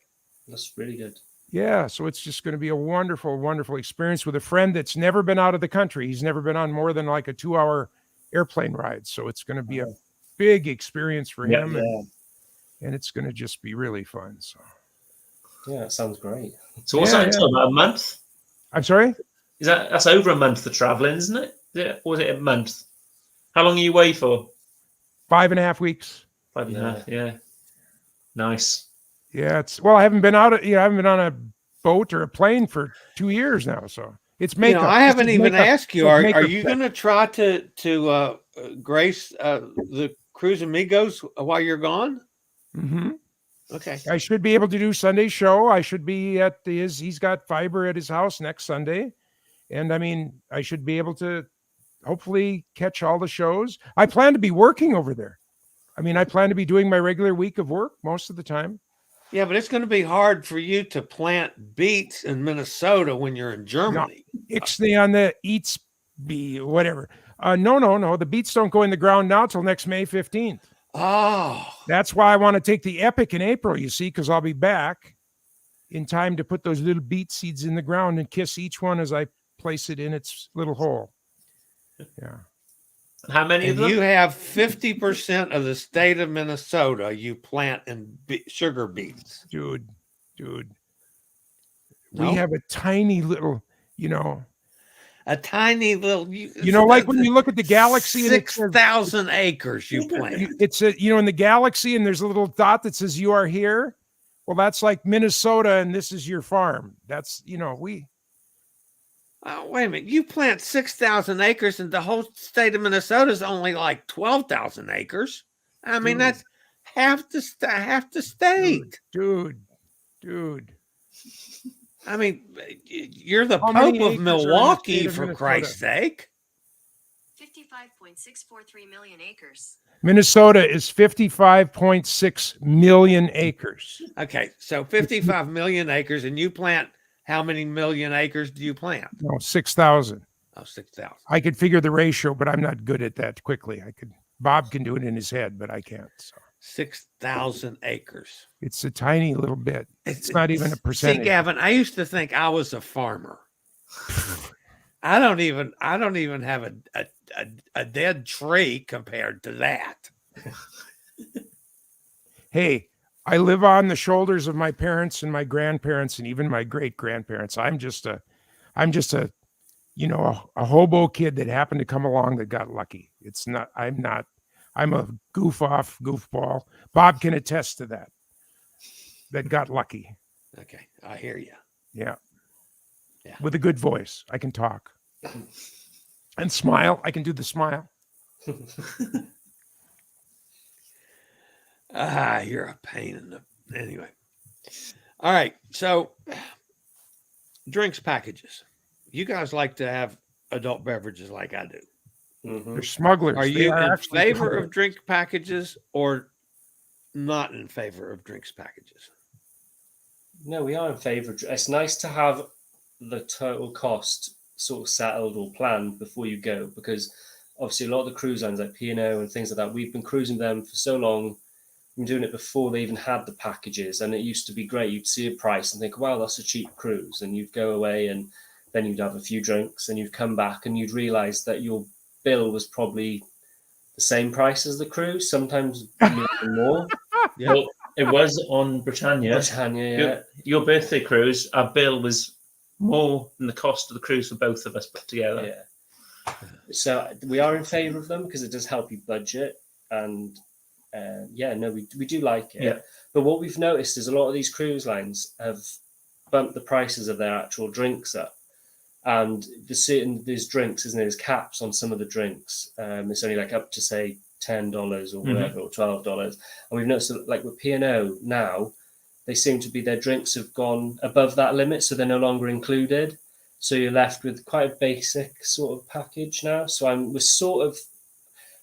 that's really good. Yeah, so it's just going to be a wonderful, wonderful experience with a friend that's never been out of the country. He's never been on more than like a 2-hour airplane ride. So it's going to be a big experience for him. And it's going to just be really fun. So yeah, that sounds great. So what's that until about a month? I'm sorry? That's over a month for traveling, isn't it? Or was it a month? How long are you away for? 5.5 weeks. 5.5, yeah. Nice. Yeah, I haven't been out. I haven't been on a boat or a plane for 2 years now. So it's makeup. I haven't even asked you. Are you going to try to grace the Cruise Amigos while you're gone? Mm-hmm. Okay. I should be able to do Sunday show. I should be at he's got fiber at his house next Sunday, and I mean I should be able to hopefully catch all the shows. I plan to be working over there. I mean, I plan to be doing my regular week of work most of the time. Yeah, but it's going to be hard for you to plant beets in Minnesota when you're in Germany. No, Ixnay on the eats bee, whatever. No. The beets don't go in the ground now till next May 15th. Oh. That's why I want to take the Epic in April, you see, because I'll be back in time to put those little beet seeds in the ground and kiss each one as I place it in its little hole. Yeah. How many of them? You have 50% of the state of Minnesota you plant in sugar beets. Dude. No? We have a tiny little, you know, A tiny little, like when you look at the galaxy and it says 6,000 acres you plant. it's a, in the galaxy and there's a little dot that says you are here. Well, that's like Minnesota and this is your farm. That's, Oh, wait a minute. You plant 6,000 acres and the whole state of Minnesota is only like 12,000 acres. I mean, that's half the state. Dude. I mean, you're the How many Pope of acres are in the Milwaukee, state of for Minnesota? Christ's sake. 55.643 million acres. Minnesota is 55.6 million acres. Okay, so 55 million acres, and you plant how many million acres do you plant? No, 6,000. Oh, 6,000. I could figure the ratio, but I'm not good at that quickly. Bob can do it in his head, but I can't. So 6,000 acres. it's a tiny little bit. It's not even a percentage. See, Gavin, I used to think I was a farmer. I don't even have a dead tree compared to that. Hey, I live on the shoulders of my parents and my grandparents and even my great grandparents. I'm just a hobo kid that happened to come along that got lucky. I'm a goofball. Bob can attest to that. That got lucky. Okay, I hear you. Yeah. Yeah. With a good voice. I can talk. And smile. I can do the smile. You're a pain in the anyway. All right, so drinks packages. You guys like to have adult beverages like I do. They're smugglers. Are They you in actually favor smugglers. of drink packages or not in favor of drinks packages? No, we are in favour. It's nice to have the total cost sort of settled or planned before you go, because obviously a lot of the cruise lines like P&O and things like that, we've been cruising them for so long. We've been doing it before they even had the packages, and it used to be great. You'd see a price and think, wow, that's a cheap cruise, and you'd go away and then you'd have a few drinks and you'd come back and you'd realise that your bill was probably the same price as the cruise, sometimes even more. Yeah. Well, it was on Britannia. Britannia, Your birthday cruise, our bill was more than the cost of the cruise for both of us put together. yeah. So we are in favour of them because it does help you budget, and we do like it. Yeah. But what we've noticed is a lot of these cruise lines have bumped the prices of their actual drinks up, and there's drinks, isn't there? There's caps on some of the drinks. It's only like up to say $10 or whatever, or $12, and we've noticed that, like with P&O now, they seem to be, their drinks have gone above that limit, so they're no longer included. So you're left with quite a basic sort of package now. So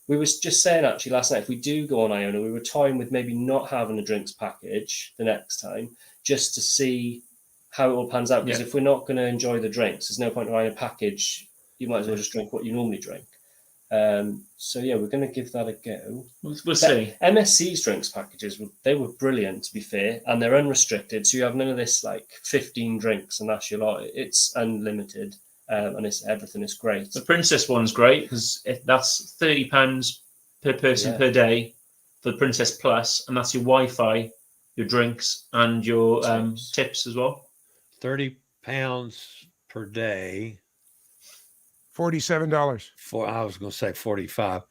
we was just saying actually last night, if we do go on Iona, we were toying with maybe not having a drinks package the next time, just to see how it all pans out. Because if we're not going to enjoy the drinks, there's no point in buying a package. You might as well just drink what you normally drink. We're going to give that a go. We'll see. MSC's drinks packages, they were brilliant, to be fair, and they're unrestricted, so you have none of this like 15 drinks and that's your lot. It's unlimited, and it's everything. It's great. The Princess one's great because that's £30 per person per day for the Princess Plus, and that's your Wi-Fi, your drinks, and your tips as well. £30 per day. $47. I was going to say 45.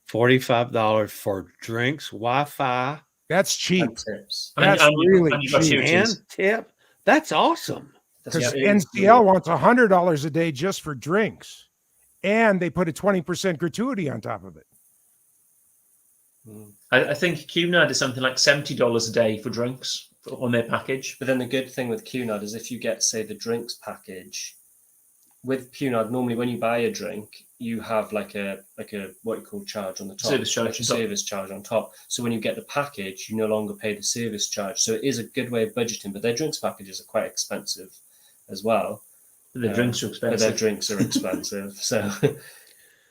$45 for drinks, Wi-Fi, That's cheap. And tips. That's really cheap. and tip. That's awesome. Because Yeah, it is NCL wants $100 a day just for drinks, and they put a 20% gratuity on top of it. I think Cunard is something like $70 a day for drinks on their package. But then the good thing with Cunard is if you get, say, the drinks package, with Cunard, normally when you buy a drink, you have like a what you call charge on the top, Service charge like a on top. service charge on top. So when you get the package, you no longer pay the service charge. So it is a good way of budgeting. But their drinks packages are quite expensive as well. But the drinks are But expensive. their drinks are expensive. So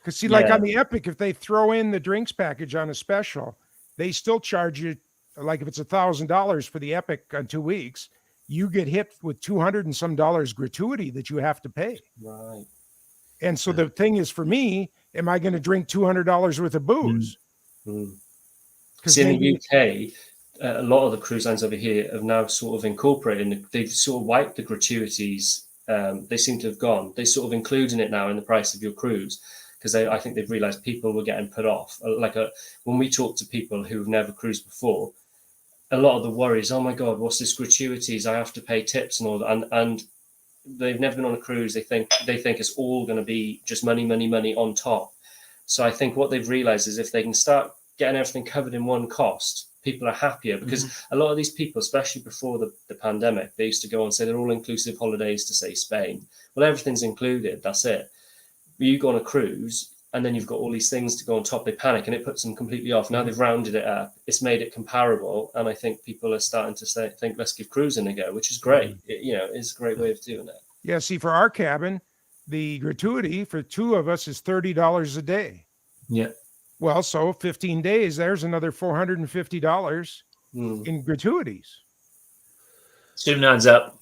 Because see, like Yeah. on the Epic, if they throw in the drinks package on a special, they still charge you, like if it's $1,000 for the Epic on 2 weeks, you get hit with $200 and some gratuity that you have to pay. right. And so the thing is, for me, am I going to drink $200 worth of booze? Mm. 'Cause See, in maybe- the UK, a lot of the cruise lines over here have now sort of incorporated, they've sort of wiped the gratuities. They seem to have gone. They're sort of including it now in the price of your cruise, because I think they've realised people were getting put off. When we talk to people who've never cruised before, a lot of the worries, oh my God, what's this gratuities? I have to pay tips and all that. And they've never been on a cruise. They think it's all going to be just money on top. So I think what they've realised is if they can start getting everything covered in one cost, people are happier, because a lot of these people, especially before the pandemic, they used to go and say they're all inclusive holidays to, say, Spain. Well, everything's included. That's it. But you go on a cruise and then you've got all these things to go on top. They panic and it puts them completely off. Now they've rounded it up. It's made it comparable. And I think people are starting to think, let's give cruising a go, which is great. It's a great way of doing it. Yeah. See, for our cabin, the gratuity for 2 of us is $30 a day. Yeah. Well, so 15 days, there's another $450 in gratuities. Soon adds up.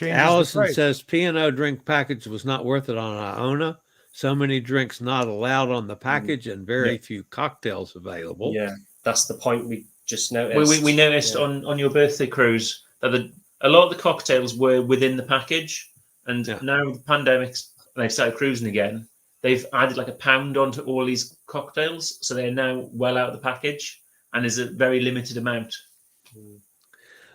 Allison says P&O drink package was not worth it on Iona. So many drinks not allowed on the package and very few cocktails available. Yeah, that's the point we just noticed. We noticed on your birthday cruise that a lot of the cocktails were within the package. And now the pandemic's, they've started cruising again. They've added like £1 onto all these cocktails, so they're now well out of the package, and there's a very limited amount.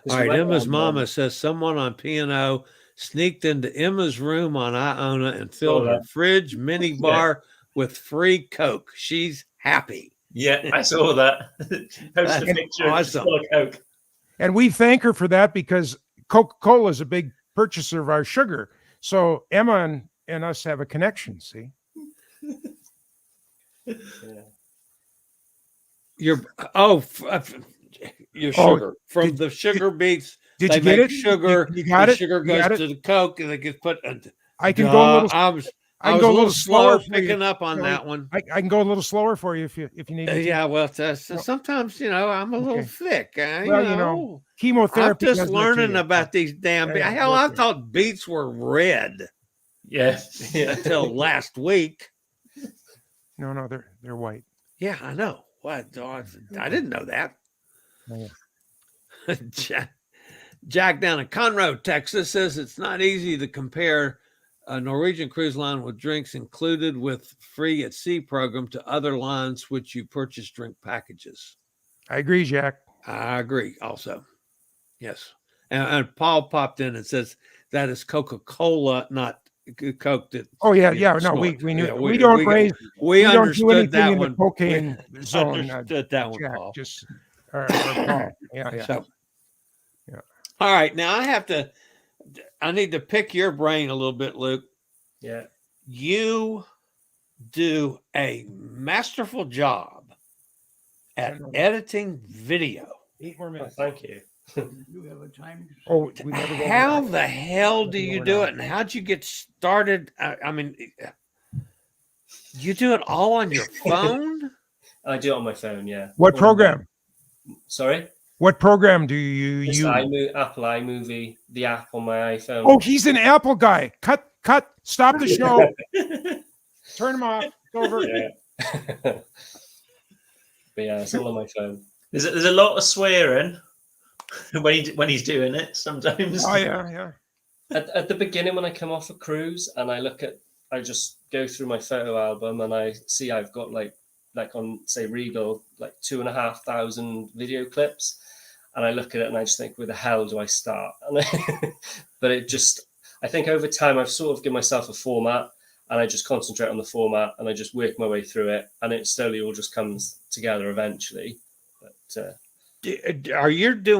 All right, Emma's mama says someone on P&O sneaked into Emma's room on Iona and filled her fridge mini bar with free Coke. She's happy. Yeah, I saw that. Post a picture awesome. Full of Coke. And we thank her for that, because Coca-Cola is a big purchaser of our sugar. So Emma and us have a connection, see? Your sugar from the sugar beets. Did you get it? Sugar. You got it. Sugar goes to the Coke, and it gets put. I can go a little. I was a little slower picking up on that one. I can go a little slower for you if you need. Yeah, well, sometimes I'm a little thick. Chemotherapy. I'm just learning about these damn. Hell, I thought beets were red. Yeah, until last week. No, they're white. Yeah, I know. What? I didn't know that. Oh, yeah. Jack down in Conroe, Texas says it's not easy to compare a Norwegian cruise line with drinks included with free at sea program to other lines which you purchase drink packages. I agree, Jack. I agree also. Yes. And Paul popped in and says that is Coca-Cola, not Coke. That no, we knew we don't raise. We understood don't do that one. In the cocaine zone. Understood that one, Jack, Paul. Just or Paul. Yeah. So, all right, now I need to pick your brain a little bit, Luke. Yeah. You do a masterful job at editing video. 8 more minutes. Thank you. You have a time. How the hell do you do it, and how'd you get started? I mean, you do it all on your phone? I do it on my phone. Yeah. What program? Sorry. What program do you use? Apple iMovie, the app on my iPhone. Oh, he's an Apple guy. Cut. Stop the show. Turn him off. It's over. Yeah. But yeah, it's all on my phone. There's a lot of swearing when he's doing it sometimes. Oh yeah. At the beginning, when I come off a cruise and I just go through my photo album and I see I've got like on, say, Regal, like 2,500 video clips. And I look at it and I just think, where the hell do I start? But I think over time, I've sort of given myself a format and I just concentrate on the format and I just work my way through it. And it slowly all just comes together eventually. But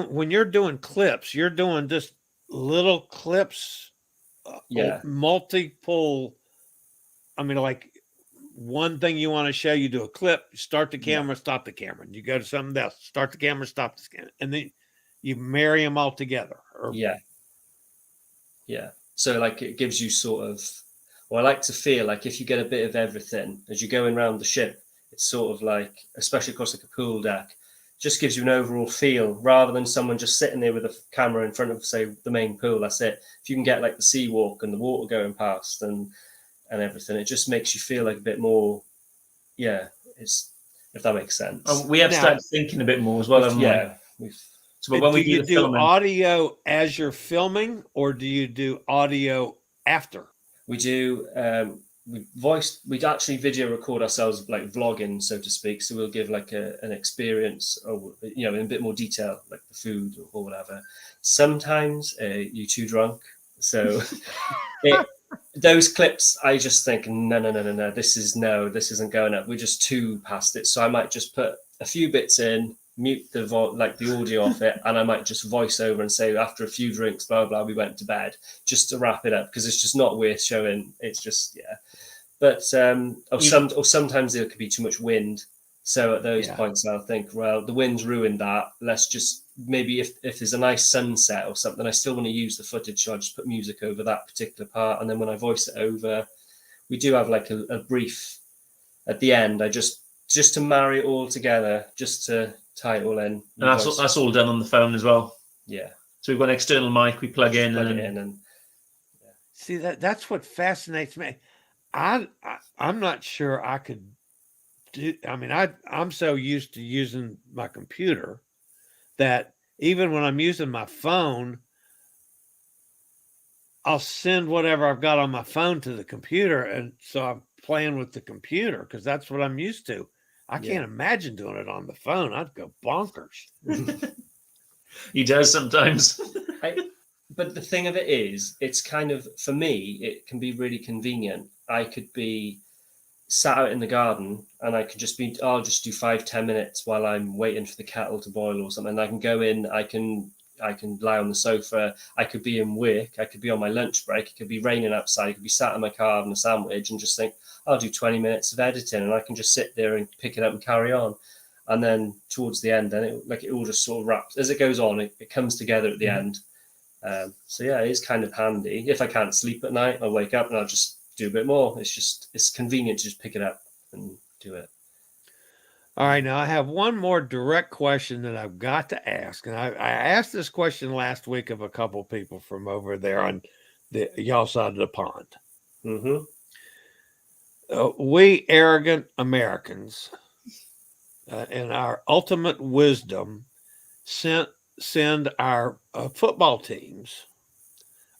when you're doing clips, you're doing just little clips, multiple. I mean, like one thing you want to show, you do a clip, start the camera, stop the camera, and you go to something else, start the camera, stop the camera, and then you marry them all together. Yeah. So like it gives you sort of, I like to feel like if you get a bit of everything as you're going around the ship, it's sort of like, especially across like a pool deck, just gives you an overall feel rather than someone just sitting there with a camera in front of, say, the main pool. That's it. If you can get like the sea walk and the water going past and everything, it just makes you feel like a bit more, if that makes sense. We have started thinking a bit more as well. So when we do you the do filming, audio as you're filming, or do you do audio after? We do. We'd actually video record ourselves, like vlogging, so to speak. So we'll give like an experience, or in a bit more detail, like the food or whatever. Sometimes you're too drunk, so those clips, I just think no, this isn't going up. We're just too past it. So I might just put a few bits in, mute the audio off it, and I might just voice over and say after a few drinks, blah blah, we went to bed, just to wrap it up, because it's just not worth showing. It's just But sometimes there could be too much wind. So at those points, I'll think, well, the wind's ruined that. Let's just maybe if there's a nice sunset or something, I still want to use the footage, so I just put music over that particular part, and then when I voice it over, we do have like a brief at the end. I just to marry it all together, just to tie it all in. And that's all done on the phone as well. Yeah. So we've got an external mic we plug in and see that's what fascinates me. I'm not sure I could do. I mean, I'm so used to using my computer that even when I'm using my phone, I'll send whatever I've got on my phone to the computer, and so I'm playing with the computer because that's what I'm used to. I can't imagine doing it on the phone. I'd go bonkers. He does sometimes. But the thing of it is, it's kind of, for me, it can be really convenient. I could be sat out in the garden and I could I'll just do 5-10 minutes while I'm waiting for the kettle to boil or something. I can go in, I can lie on the sofa. I could be in work. I could be on my lunch break. It could be raining outside. I could be sat in my car having a sandwich and just think, I'll do 20 minutes of editing, and I can just sit there and pick it up and carry on. And then towards the end, then it all just sort of wraps as it goes on. It comes together at the end. So yeah, it is kind of handy. If I can't sleep at night, I'll wake up and I'll just do a bit more. It's convenient to just pick it up and do it. All right, now I have one more direct question that I've got to ask, and I asked this question last week of a couple people from over there on the y'all side of the pond. Mm-hmm. We arrogant Americans, in our ultimate wisdom, send our football teams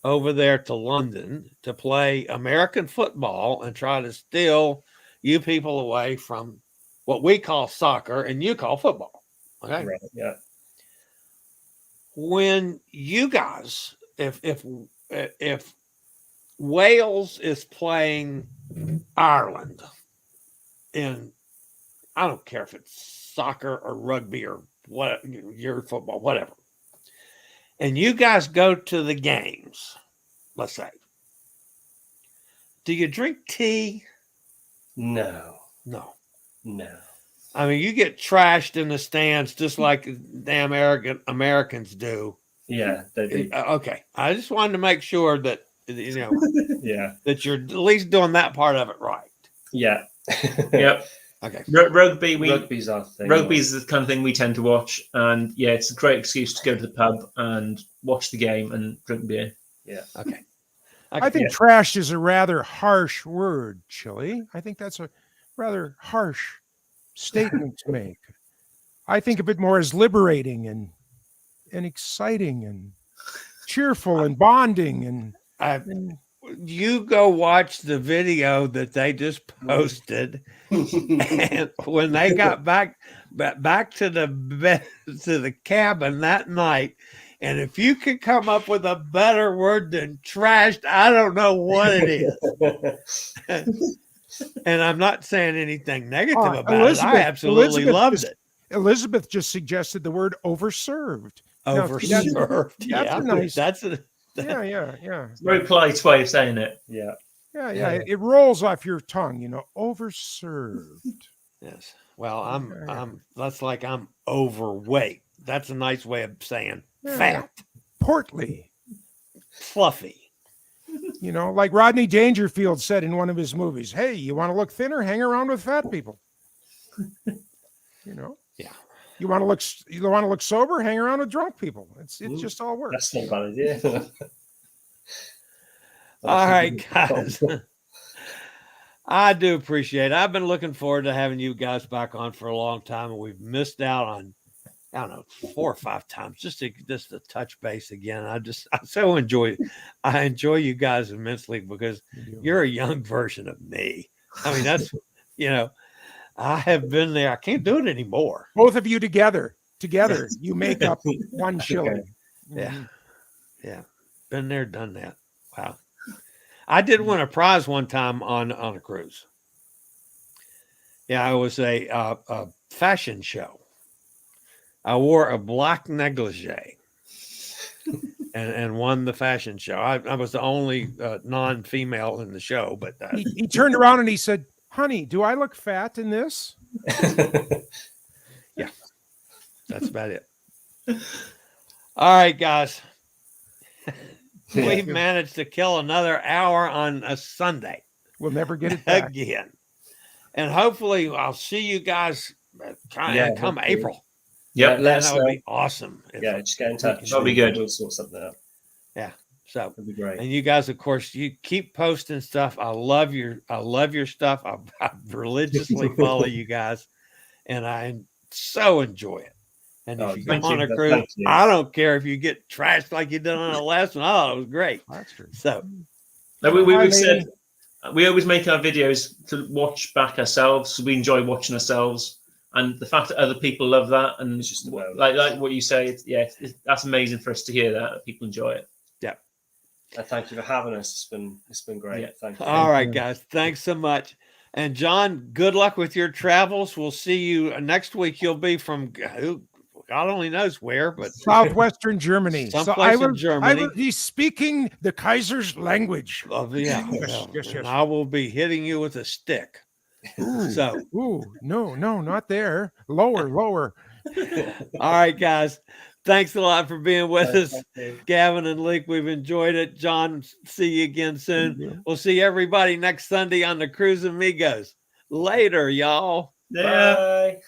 over there to London to play American football and try to steal you people away from what we call soccer and you call football. Okay. Right, yeah. When you guys, if Wales is playing Ireland in, I don't care if it's soccer or rugby or what, your football, whatever, and you guys go to the games, let's say, do you drink tea? No. I mean, you get trashed in the stands just like damn arrogant Americans do. Yeah, they do. Okay, I just wanted to make sure that yeah, that you're at least doing that part of it right. Yeah. Yep. Okay. Rugby's our thing. Rugby's the kind of thing we tend to watch, and yeah, it's a great excuse to go to the pub and watch the game and drink beer. Yeah. Okay. I think trash is a rather harsh word, Chillie. I think that's a rather harsh statement to make. I think of it more as liberating and exciting and cheerful and bonding and you go watch the video that they just posted, and when they got back to the bed, to the cabin that night, and if you could come up with a better word than trashed, I don't know what it is. And I'm not saying anything negative about it. I absolutely loved it. Elizabeth just suggested the word overserved. Overserved. That's nice. Yeah. Very polite way of saying it. Yeah. Yeah. It rolls off your tongue, overserved. Yes. Well, I'm that's like I'm overweight. That's a nice way of saying fat. Portly. Fluffy. Like Rodney Dangerfield said in one of his movies, hey, you want to look thinner? Hang around with fat people. Yeah. You want to look sober? Hang around with drunk people. It just all works. That's not a bad idea. All right, guys. I do appreciate it. I've been looking forward to having you guys back on for a long time, and we've missed out on I don't know, 4 or 5 times just to touch base again. I so enjoy you guys immensely because you're a young version of me. I mean, that's, I have been there. I can't do it anymore. Both of you together, you make up one Chillie. Yeah. Yeah. Been there, done that. Wow. I did win a prize one time on a cruise. Yeah, it was a fashion show. I wore a black negligee and won the fashion show. I was the only non-female in the show, but he turned around and he said, "Honey, do I look fat in this?" Yeah, that's about it. All right, guys. We've managed to kill another hour on a Sunday. We'll never get it back again. And hopefully I'll see you guys come April. Yeah, that would be awesome. Just get in touch. That'll be good. We'll sort something out. Yeah. So that'd be great. And you guys, of course, you keep posting stuff. I love your stuff. I religiously follow you guys, and I so enjoy it. And if you go on a cruise, I don't care if you get trashed like you did on the last one. Oh, it was great. That's true. So we've said we always make our videos to watch back ourselves. So we enjoy watching ourselves, and the fact that other people love that, and it's just like what you say, that's amazing for us to hear that people enjoy it. Yeah. Thank you for having us. It's been great. Yeah. Thank you. All right, guys. Thanks so much. And John, good luck with your travels. We'll see you next week. You'll be from God only knows where, but southwestern Germany. Someplace in Germany. I will be speaking the Kaiser's language. Yeah. Yes. I will be hitting you with a stick. No, not there. Lower. All right, guys. Thanks a lot for being with us. Gavin and Leek, we've enjoyed it. John, see you again soon. We'll see everybody next Sunday on the Cruise Amigos. Later, y'all. Bye.